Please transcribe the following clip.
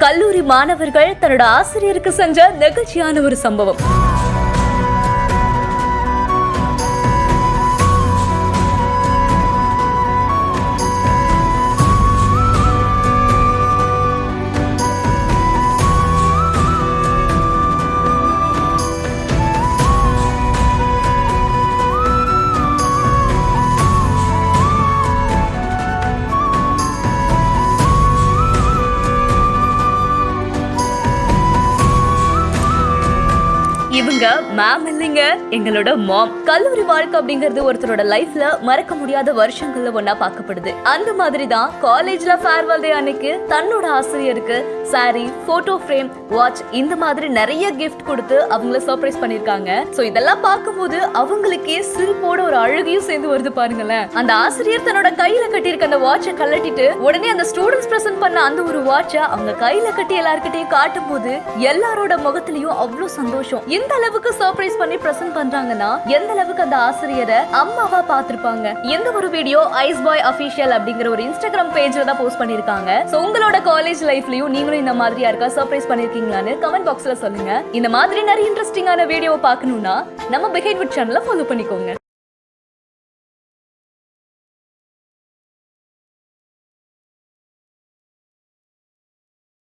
கல்லூரி மாணவர்கள் தன்னோட ஆசிரியருக்கு செஞ்ச நெகிழ்ச்சியான ஒரு சம்பவம். இவங்க மேம் இல்லைங்க, எங்களோட மாம். கல்லூரி வாழ்க்கை அப்படிங்கிறது ஒருத்தரோட லைஃப்ல மறக்க முடியாத வருஷங்கள்ல ஒன்னா பார்க்கப்படுது. அந்த மாதிரி தான் காலேஜ்ல ஃபேர்வெல் டே அன்னைக்கு தன்னோட ஆசிரியருக்கு சாரி, போட்டோ ஃப்ரேம், வாட்ச் இந்த மாதிரி நிறைய கிஃப்ட் கொடுத்து அவங்கள சர்ப்ரைஸ் பண்ணிருக்காங்க. சோ இதெல்லாம் பார்க்கும்போது அவங்களுக்கே சிரிப்போட ஒரு அழகையும் சேர்ந்து வருது பாருங்களேன். அந்த ஆசிரியர் தன்னோட கையில கட்டியிருக்க அந்த வாட்சை கழட்டிட்டு உடனே அந்த ஸ்டூடெண்ட்ஸ் பிரசன்ட் பண்ண அந்த ஒரு வாட்சை அவங்க கையில கட்டி எல்லார்கிட்டையும் காட்டும் போது எல்லாரோட முகத்திலயும் அவ்வளவு சந்தோஷம். எந்த அளவுக்கு சர்ப்ரைஸ் பண்ணி பிரசன்ட் பண்றாங்கன்னா எந்த அளவுக்கு அந்த ஆசிரியரை அம்மாவா பாத்திருப்பாங்க. எந்த ஒரு வீடியோ ஐஸ் பாய் அபிஷியல் அப்படிங்கிற ஒரு இன்ஸ்டாகிராம் பேஜ்ல தான் போஸ்ட் பண்ணிருக்காங்க. சோ உங்களோட காலேஜ் லைஃப்லயும் நீங்களும் இந்த மாதிரி யாருக்கா சர்ப்ரைஸ் பண்ணிருக்கீங்களான்னு கமெண்ட் பாக்ஸ்ல சொல்லுங்க. இந்த மாதிரி நிறைய இன்ட்ரெஸ்டிங்கான வீடியோவை பார்க்கணும்னா நம்ம பிஹைண்ட் விட் சேனலை ஃபாலோ பண்ணிக்கோங்க.